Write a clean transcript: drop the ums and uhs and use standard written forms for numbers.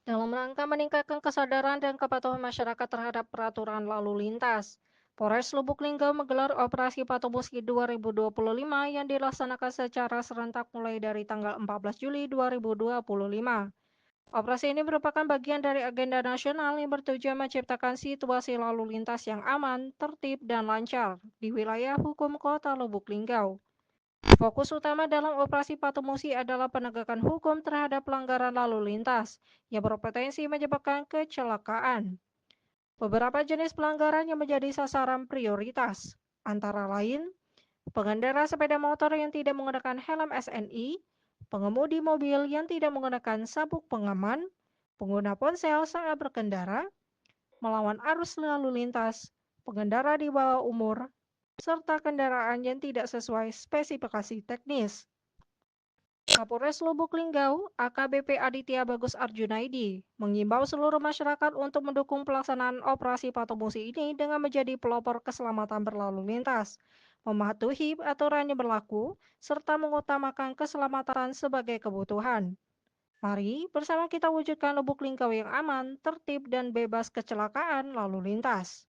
Dalam rangka meningkatkan kesadaran dan kepatuhan masyarakat terhadap peraturan lalu lintas, Polres Lubuk Linggau menggelar Operasi Patuh Musi 2025 yang dilaksanakan secara serentak mulai dari tanggal 14 Juli 2025. Operasi ini merupakan bagian dari agenda nasional yang bertujuan menciptakan situasi lalu lintas yang aman, tertib, dan lancar di wilayah hukum Kota Lubuk Linggau. Fokus utama dalam operasi Patuh Musi adalah penegakan hukum terhadap pelanggaran lalu lintas yang berpotensi menyebabkan kecelakaan. Beberapa jenis pelanggaran yang menjadi sasaran prioritas, antara lain pengendara sepeda motor yang tidak menggunakan helm SNI, pengemudi mobil yang tidak menggunakan sabuk pengaman, pengguna ponsel saat berkendara, melawan arus lalu lintas, pengendara di bawah umur, serta kendaraan yang tidak sesuai spesifikasi teknis. Kapolres Lubuk Linggau, AKBP Aditya Bagus Arjunaidi, mengimbau seluruh masyarakat untuk mendukung pelaksanaan operasi Patuh Musi ini dengan menjadi pelopor keselamatan berlalu lintas, mematuhi aturan yang berlaku, serta mengutamakan keselamatan sebagai kebutuhan. Mari bersama kita wujudkan Lubuk Linggau yang aman, tertib, dan bebas kecelakaan lalu lintas.